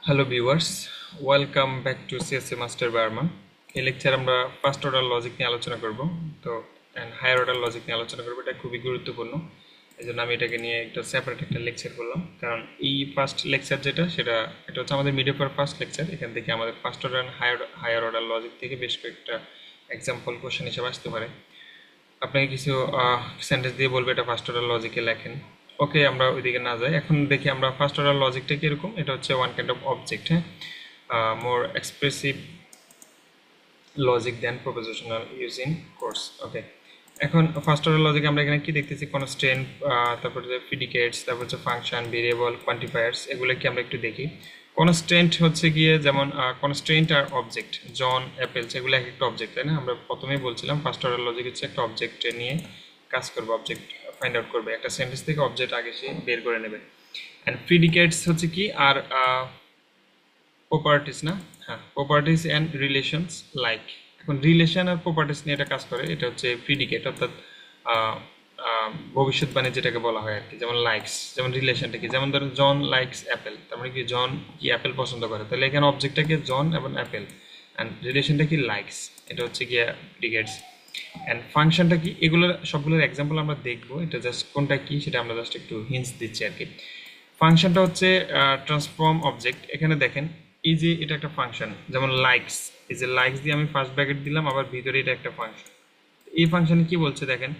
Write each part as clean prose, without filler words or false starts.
Hello viewers, welcome back to CSC Master Barman. এই লেকচারে আমরা ফার্স্ট অর্ডার লজিক নিয়ে আলোচনা করব। তো এন্ড হায়ার অর্ডার লজিক নিয়ে আলোচনা করব। এটা খুবই গুরুত্বপূর্ণ। এজন্য আমি এটাকে নিয়ে একটা সেপারেট একটা লেকচার করলাম। কারণ এই ফার্স্ট লেকচার এটা হচ্ছে আমাদের মিড অফার ফার্স্ট লেকচার। এখান থেকে আমাদের first order and higher order logic থেকে বেশ কয়েকটা এক্সাম্পল কোশ্চেন হিসেবে আসতে পারে। আপনাকে কিছু সেন্টেন্স দিয়ে বলবে এটা ফার্স্ট অর্ডার লজিকে লেখেন। ওকে, আমরা ওইদিকে না যাই, এখন দেখি আমরা ফার্স্ট অর্ডার লজিকটা কিরকম। এটা হচ্ছে ওয়ান কাইন্ড অফ অবজেক্ট, হ্যাঁ, more expressive logic than propositional use in course. Okay, এখন ফার্স্ট অর্ডার লজিক আমরা এখানে কি দেখতেছি, কনস্ট্রেন্ট, তারপর হচ্ছে প্রিডিকেটস, তারপর হচ্ছে ফাংশন, ভেরিয়েবল, কোয়ান্টিফায়ার্স, এগুলো কি আমরা একটু দেখি। কনস্ট্রেন্ট হচ্ছে গিয়ে যেমন কনস্ট্রেন্ট আর অবজেক্ট, জন, অ্যাপেলস, এগুলো এক একটা অবজেক্ট, তাই না? আমরা প্রথমেই বলছিলাম ফার্স্ট অর্ডার লজিক হচ্ছে একটা অবজেক্ট নিয়ে কাজ করবে, অবজেক্ট ফাইন্ড আউট করবে, একটা সেন্টেন্স থেকে অবজেক্ট আগে সে বের করে নেবে। অ্যান্ড প্রিডিকেটস হচ্ছে কি আর প্রপার্টিস, না? হ্যাঁ, প্রপার্টিস অ্যান্ড রিলেশনস লাইক। এখন রিলেশন আর প্রপার্টিস নিয়ে এটা কাজ করে, এটা হচ্ছে প্রিডিকেট, অর্থাৎ ভবিষ্যৎবাণী যেটাকে বলা হয় আর কি। যেমন লাইকস, যেমন রিলেশনটা কি, যেমন ধরুন জন লাইকস অ্যাপেল, তার মানে কি জন কি অ্যাপেল পছন্দ করে, তাহলে এখানে অবজেক্টটাকে জন এবং অ্যাপেল, অ্যান্ড রিলেশনটা কি লাইকস, এটা হচ্ছে গিয়ে প্রিডিকেটস। অ্যান্ড ফাংশনটা কি, এগুলোর সবগুলোর এক্সাম্পল আমরা দেখবো, এটা জাস্ট কোনটা কি সেটা আমরা জাস্ট একটু হিন্টস দিচ্ছি আর কি। ফাংশনটা হচ্ছে ট্রান্সফর্ম অবজেক্ট। এখানে দেখেন এই যে এটা একটা ফাংশন, যেমন লাইকস, এই যে লাইকস দিয়ে আমি ফার্স্ট ব্র্যাকেট দিলাম, আবার ভিতরে এটা একটা ফাংশন। এই ফাংশনে কি বলছে দেখেন,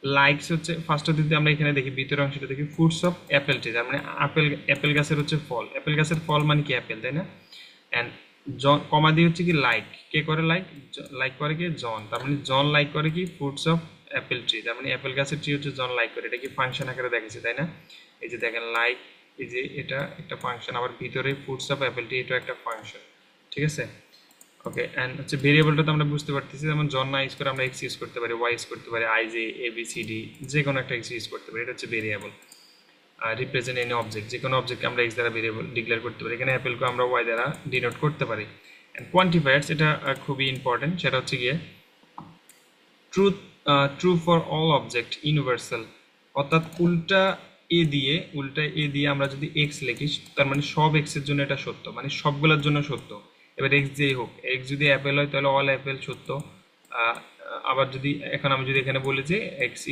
লাইকস হচ্ছে ফার্স্ট দিতে আমরা এখানে দেখি ভিতরের অংশটা দেখি ফ্রুটস অফ অ্যাপেল ট্রি, তার মানে অ্যাপেল গাছের হচ্ছে ফল, অ্যাপেল গাছের ফল মানে কি অ্যাপেল, তাই না? অ্যান্ড জন কমা দিয়ে হচ্ছে কি লাইক, কে করে লাইক, লাইক করে কি জন, তার মানে জন লাইক করে কি ফ্রুটস অফ অ্যাপেল ট্রি, তার মানে অ্যাপেল গাছের ট্রি হচ্ছে জন লাইক করে, এটা কি ফাংশন আকারে দেখেছে, তাই না? এই যে দেখেন লাইক, এই যে এটা একটা ফাংশন, আবার ভিতরে ফ্রুটস অফ অ্যাপেল ট্রি, এটা একটা ফাংশন, ঠিক আছে? ওকে, অ্যান্ড হচ্ছে ভেরিয়েবলটা তো আমরা বুঝতে পারতেছি, যেমন জন না ইউজ করে আমরা এক্স ইউজ করতে পারি, ওয়াই ইউজ করতে পারি, I J A B C D, যে কোনো একটা এক্স ইউজ করতে পারি, এটা হচ্ছে ভেরিয়েবল। রিপ্রেজেন্ট এনি অবজেক্ট, যে কোনো অবজেক্টকে আমরা এক্স দ্বারা ভেরিয়েবল ডিক্লেয়ার করতে পারি, এখানে অ্যাপেলকে আমরা ওয়াই দ্বারা ডিনোট করতে পারি। অ্যান্ড কোয়ান্টিফায়ার্স, এটা খুবই ইম্পর্টেন্ট, সেটা হচ্ছে গিয়ে truth, true for all object, universal, অর্থাৎ উল্টা এ দিয়ে আমরা যদি এক্স লিখি, তার মানে সব এক্সের জন্য এটা সত্য, মানে সবগুলোর জন্য সত্য। এবার এক্স যেই হোক, এক্স যদি অ্যাপেল হয় তাহলে অল অ্যাপেল সত্য। আবার যদি এখন আমি যদি এখানে বলি যে এক্স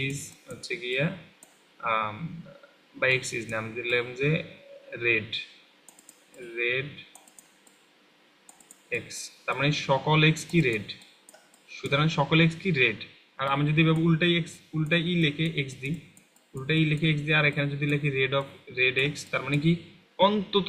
ইজ হচ্ছে গিয়া বা এক্স ইজ না, আমি দিলাম যে রেড রেড এক্স, তার মানে সকল এক্স কি রেড, সুতরাং সকল এক্স কি রেড। আর আমি যদি এভাবে উল্টাই ই লিখে এক্স দিই, আর এখানে যদি লিখি রেড এক্স, তার মানে কি অন্তত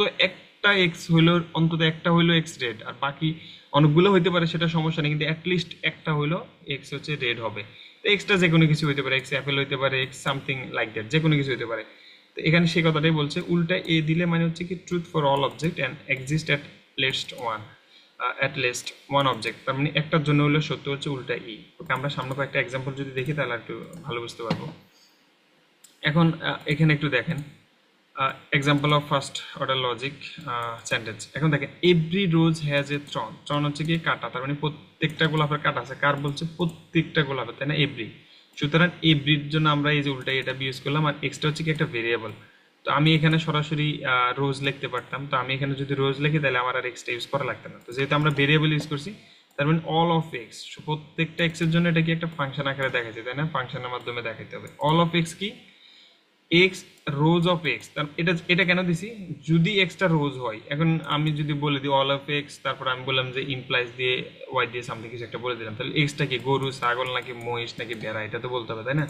একটা হইলো এক্স রেড, আর বাকি অনেকগুলো হইতে পারে সেটা সমস্যা নেই, কিন্তু অ্যাটলিস্ট একটা হইলো এক্স হচ্ছে রেড হবে। তো এক্সটা যে কোনো কিছু হইতে পারে, এক্স অ্যাপেল হইতে পারে, এক্স সামথিং লাইক দ্যাট, যে কোনো কিছু হইতে পারে। তো এখানে সেই কথাটাই বলছে, উল্টা এ দিলে মানে হচ্ছে কি truth for all object and exist at least one object, তার মানে একটার জন্য হলো সত্য হচ্ছে উল্টা ই। ওকে, আমরা সামনে কয়েকটা এক্সাম্পল যদি দেখি তাহলে একটু ভালো বুঝতে পারবো। এখন এখানে একটু দেখেন example of first order logic sentence. এখন দেখেন every rose has a Throne হচ্ছে কি কাটা, তার মানে প্রত্যেকটা গোলাপের কাটা আছে, কার বলছে প্রত্যেকটা গোলাপের, তাই না? এভরি, সুতরাং এভরির জন্য আমরা এই যে উল্টাই এটা ইউজ করলাম, আর এক্সটা হচ্ছে কি একটা ভেরিয়েবল। তো আমি এখানে সরাসরি রোজ লিখতে পারতাম, তো আমি এখানে যদি রোজ লিখি তাহলে আমার আর এক্সটা ইউজ করা লাগতো না। তো যেহেতু আমরা ভেরিয়েবল ইউজ করছি, তার মানে অল অফ এক্স, প্রত্যেকটা এক্সের জন্য এটা কি একটা ফাংশন আকারে দেখাচ্ছে, তাই না? ফাংশনের মাধ্যমে দেখাতে হবে। অল অফ এক্স কি এক্স রোজ অফ এক্স, এটা কেন দিছি, যদি এক্সটা রোজ হয়। এখন আমি যদি বলে দিই অল অফ এক্স, তারপর আমি বললাম যে ইমপ্লাইজ দিয়ে ওয়াই দিয়ে সামথিং কিছু একটা বলে দিলাম, তাহলে এক্সটা কি গরু, ছাগল নাকি মহিষ নাকি ভেড়া, এটা তো বলতে হবে, তাই না?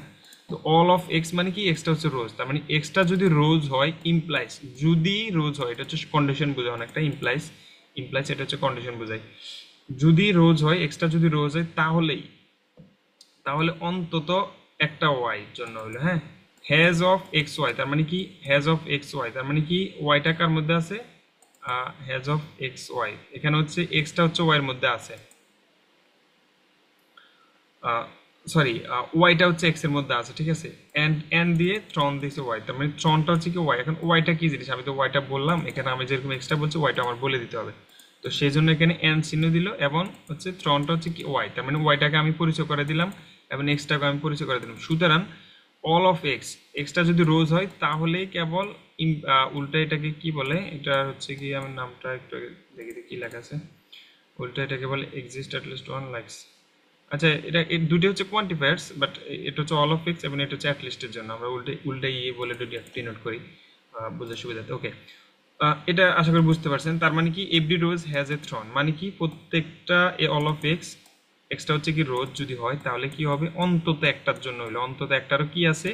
তো অল অফ এক্স মানে কি এক্সটা হচ্ছে রোজ, তার মানে এক্সটা যদি রোজ হয়, ইমপ্লাইজ যদি রোজ হয়, এটা হচ্ছে কন্ডিশন বোঝায় অনেকটা, ইমপ্লাইজ এটা হচ্ছে কন্ডিশন বোঝায়। যদি রোজ হয়, এক্সটা যদি রোজ হয়, তাহলে অন্তত একটা ওয়াই জন্য হলো, হ্যাঁ। হ্যাজ অফ এক্স ওয়াই, তার মানে কি হ্যাজ অফ এক্স ওয়াই, তার মানে কি ওয়াইটা কার মধ্যে আছে, হ্যাজ অফ এক্স ওয়াই, এখানে হচ্ছে এক্সটা হচ্ছে ওয়াই এর মধ্যে আছে, সরি ওয়াইটা হচ্ছে এক্স এর মধ্যে আছে, ঠিক আছে? এন্ড দিয়ে ট্রন দিয়েছে ওয়াই, তার মানে ট্রনটা হচ্ছে কি ওয়াই। এখন ওয়াইটা কি জিনিস, আমি তো ওয়াইটা বললাম, এখানে আমি যেরকম এক্সটা বলছি ওয়াইটা আমার বলে দিতে হবে। তো সেই জন্য এখানে এন চিহ্ন দিল, এবং হচ্ছে ট্রনটা হচ্ছে কি ওয়াই, তার মানে ওয়াইটাকে আমি পরিচয় করে দিলাম এবং এক্সটাকে আমি পরিচয় করে দিলাম। সুতরাং অল অফ এক্স, এক্সটা যদি রোজ হয় তাহলে কেবল উল্টা এটাকে কি বলে, এটা হচ্ছে কি আমি নামটা একটু দেখি কি লেখা আছে, উল্টা এটাকে বলে exist at least one likes. আচ্ছা এটা দুটি হচ্ছে কোয়ান্টিফায়ার্স, বাট এটা হচ্ছে অল অফ এক্স এবং এটা হচ্ছে অ্যাট লিস্টের জন্য আমরা উল্টা ইয়ে বলে দুটি ডিনোট করি বোঝার সুবিধাতে। ওকে, এটা আশা করি বুঝতে পারছেন। তার মানে কি every rose has a Throne, মানে কি প্রত্যেকটা এ অল অফ এক্স, এক্সটা হচ্ছে কি রোজ যদি হয় তাহলে কি হবে, অন্তত একটার জন্য হইলো, অন্তত একটারও কি আছে,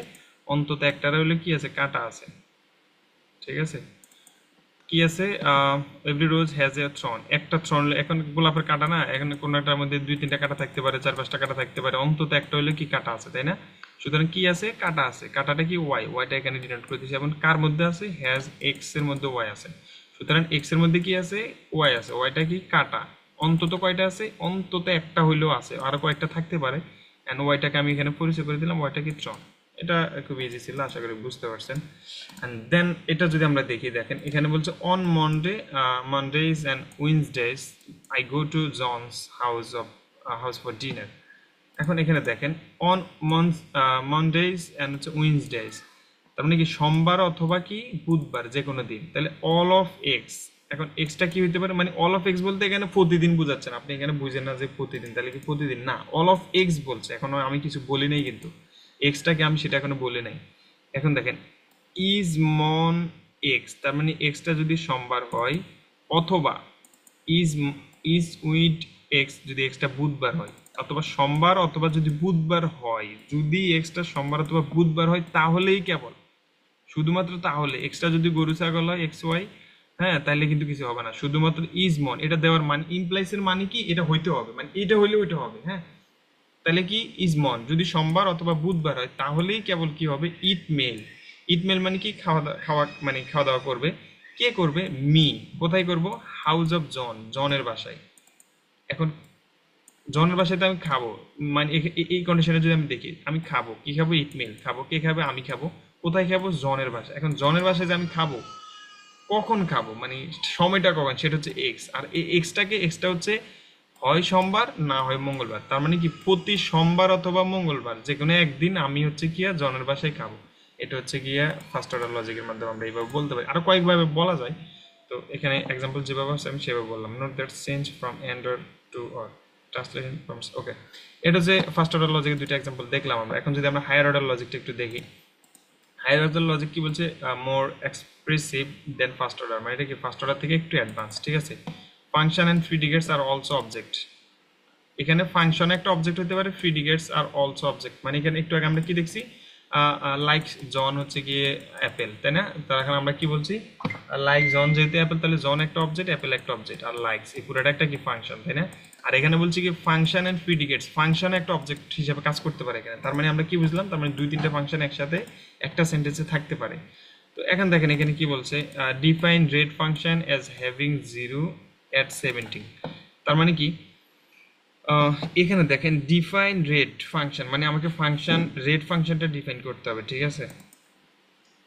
অন্তত একটারও হইলে কি আছে, কাটা আছে। ঠিক আছে, কি আছে, every rose has a Throne, একটা থ্রন, এখন গোলাপের কাটা না, এখন কোন একটার মধ্যে 2-3টা কাটা থাকতে পারে, 4-5টা কাটা থাকতে পারে, অন্তত একটা হলে কি কাটা আছে, তাই না? সুতরাং কি আছে, কাটা আছে, কাটাটা কি ওয়াই, ওয়াইটা এখানে ডিনোট করে দিয়েছি। এবং কার মধ্যে আছে, হ্যাজ এক্স এর মধ্যে ওয়াই আছে, সুতরাং এক্স এর মধ্যে কি আছে, ওয়াই আছে, ওয়াইটা কি কাটা, অন্তত কয়টা আছে, অন্তত একটা হইলেও আছে, আরো কয়েকটা থাকতে পারে, এন্ড ওয়াইটাকে আমি এখানে পরিচয় করে দিলাম, ওয়াইটা কি থ্রন। এটা খুব ইজি ছিল, আশা করি বুঝতে পারছেন। এন্ড দেন এটা যদি আমরা দেখি, দেখেন এখানে বলছে on Mondays and Wednesdays I go to John's house for dinner. এখন এখানে দেখেন অন মানডেজ এন্ড হচ্ছে উইনসডেজ, তার মানে কি সোমবার অথবা কি বুধবার, যে কোনো দিন, তাহলে অল অফ এক্স। এখন এক্সটা কি হইতে পারে, মানে অল অফ এক্স বলতে এখানে প্রতিদিন বুঝাচ্ছেন, আপনি এখানে বুঝেন না যে প্রতিদিন, তাহলে কি প্রতিদিন না, অল অফ এক্স বলছে, এখনো আমি কিছু বলি নাই, কিন্তু এক্সটাকে আমি সেটা এখনো বলি নাই। এখন দেখেন ইজ মন এক্স, তার মানে এক্সটা যদি সোমবার হয়, অথবা ইজ ইজ উইড এক্স যদি এক্সটা বুধবার হয়, অথবা সোমবার অথবা যদি বুধবার হয়, যদি এক্সটা সোমবার অথবা বুধবার হয় তাহলেই কেবল, শুধুমাত্র তাহলে, এক্সট্রা যদি গরু ছাগল হয় এক্স ওয়াই, হ্যাঁ, তাহলে কিন্তু কিছু হবে না, শুধুমাত্র ইজ মন এটা দেওয়ার মানে ইমপ্লাইস এর মানে কি, এটা হইতে হবে, মানে এটা হইলে ওইটা হবে, হ্যাঁ। তাহলে কি ইজ মন যদি সোমবার অথবা বুধবার হয় তাহলেই কেবল কি হবে, ইট মেল। ইট মেল মানে কি, খাওয়া মানে খাওয়া দাওয়া করবে, কে করবে, মি, কোথায় করব, হাউস অফ জন, জনের বাসায়। এখন জনের বাসায় তো আমি খাবো, মানে এই কন্ডিশনে যদি আমি দেখি, আমি খাবো, কি খাবো, ইট মিল খাবো, কে খাবে, আমি খাবো, কোথায় খাবো, জনের বাসায়। এখন জনের বাসায় যে আমি খাবো, কখন খাবো, মানে সময়টা কখন, সেটা হচ্ছে এক্স, আর এই এক্সটা হচ্ছে হয় সোমবার না হয় মঙ্গলবার, তার মানে কি প্রতি সোমবার অথবা মঙ্গলবার যে কোনো একদিন আমি হচ্ছে গিয়া জনের বাসায় খাবো। এটা হচ্ছে গিয়া ফার্স্ট অর্ডার লজিকের মাধ্যমে আমরা এইভাবে বলতে পারি, আরো কয়েকভাবে বলা যায়। তো এখানে এক্সাম্পল যেভাবে আছে আমি সেভাবে বললাম, note that change from Android to or translation from, okay. এটা হচ্ছে ফার্স্ট অর্ডার লজিকের দুইটা এক্সাম্পল দেখলাম আমরা। এখন যদি আমরা হায়ার অর্ডার লজিকটা একটু দেখি, হায়ার অর্ডার লজিক কি বলছে, মোর এক্সপ্রেসিভ দেন ফার্স্ট অর্ডার, মানে এটা কি ফার্স্ট অর্ডার থেকে একটু অ্যাডভান্স, ঠিক আছে। Function and predicates are also object, এখানে ফাংশন একটা অবজেক্ট হতে পারে, প্রিডিকেটস আর অলসো অবজেক্ট, মানে এখানে একটু আগে আমরা কি দেখছি, লাইক জন হচ্ছে গিয়ে অ্যাপেল, তাই না? তার এখন আমরা কি বলছি, লাইক জন যেহেতু অ্যাপেল, তাহলে জন একটা অবজেক্ট, অ্যাপেল একটা অবজেক্ট, আর লাইকস এই পুরোটা একটা কি ফাংশন, তাই না? আর এখানে বলছি কি ফাংশন এন্ড প্রিডিকেটস, ফাংশন একটা অবজেক্ট হিসেবে কাজ করতে পারে এখানে, তার মানে আমরা কি বুঝলাম, তার মানে 2-3টা ফাংশন একসাথে একটা সেন্টেন্সে থাকতে পারে। তো এখন দেখেন এখানে কি বলছে, define red function as having 0 at 17, তার মানে কি, এখানে দেখেন ডিফাইন রেট ফাংশন, মানে আমাকে ফাংশন রেট ফাংশনটা ডিফাইন করতে হবে, ঠিক আছে।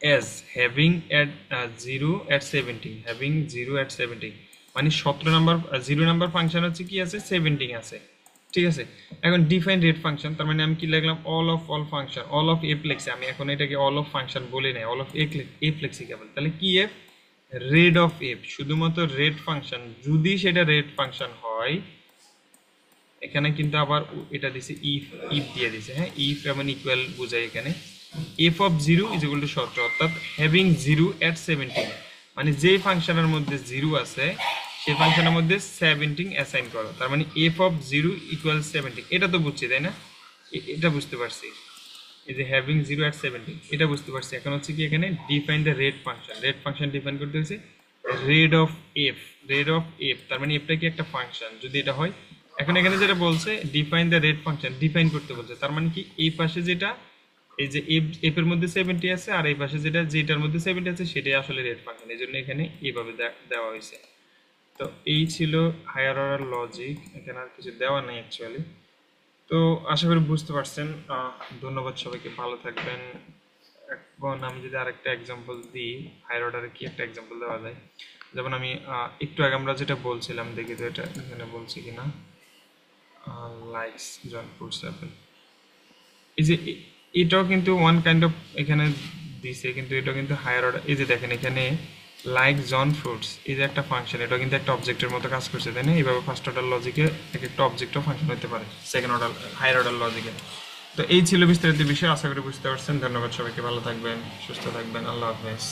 As having at 0 at 17, having 0 at 17 মানে 17 নাম্বার, 0 নাম্বার ফাংশন হচ্ছে কি আছে, 17 আছে, ঠিক আছে। এখন ডিফাইন রেট ফাংশন, তার মানে আমি কি লিখলাম, all of all function, all of F লেখছি আমি, এখন এটাকে অল অফ ফাংশন বলে নেই, অল অফ এফ লেখছি কেবল, তাহলে কি এফ, রেড অফ এফ, শুধুমাত্র রেড ফাংশন যদি সেটা রেড ফাংশন হয়, এখানে কিন্তু আবার এটা দিছে ইফ, ইফ দিয়ে দিছে, হ্যাঁ, ইফ এবং ইকুয়াল বোঝায় এখানে, F of 0 is equal to শর্ত, অর্থাৎ হ্যাভিং 0 at 17, মানে যে ফাংশনের মধ্যে 0 আছে সেই ফাংশনের মধ্যে 17 অ্যাসাইন করো, তার মানে এফ অফ 0 ইকুয়াল 17, এটা তো বুঝছি তাই না, এটা বুঝতে পারছি, এই যে হ্যাভিং 0 at 17 এটা বুঝতে পারছি। এখন হচ্ছে কি এখানে define the red function, red function define করতে হচ্ছে red of F, red of F, তার মানে এফটা কি একটা ফাংশন যদি এটা হয়। এখন এখানে যেটা বলছে define the red function, define করতে বলছে, তার মানে কি এই পাশে যেটা, এই যে এফ এর মধ্যে 70 আছে, আর এই পাশে যেটার মধ্যে 70 আছে সেটাই আসলে রেড ফাংশন, এই জন্য এখানে এইভাবে দেওয়া হয়েছে। তো এই ছিল হায়ার অর্ডার লজিক, এখানে আর কিছু দেওয়া নেই অ্যাকচুয়ালি। তো আশা করি বুঝতে পারছেন, ধন্যবাদ সবাইকে, ভালো থাকবেন। এখন আমি যদি আরেকটা এক্সাম্পল দিই, হায়ার অর্ডারে কি একটা এক্সাম্পল দেওয়া যায়, যেমন আমি একটু আগে আমরা যেটা বলছিলাম, দেখি তো এটা এখানে বলছি কিনা, লাইকস জন ফুডস অ্যাপেল, এই যে এটাও কিন্তু ওয়ান কাইন্ড অফ এখানে দিছে, কিন্তু এটা কিন্তু হায়ার অর্ডার। এই যে দেখেন এখানে লাইক জন ফ্রুটস, এই যে একটা ফাংশন, এটা কিন্তু একটা অবজেক্টের মতো কাজ করছে, তাই না? এইভাবে ফার্স্ট অর্ডার লজিকে এক একটা অবজেক্টও ফাংশন হতে পারে সেকেন্ড অর্ডার হায়ার অর্ডার লজিকে। তো এই ছিল বিস্তারিত বিষয়, আশা করি বুঝতে পারছেন। ধন্যবাদ সবাইকে, ভালো থাকবেন, সুস্থ থাকবেন, আল্লাহ হাফেজ।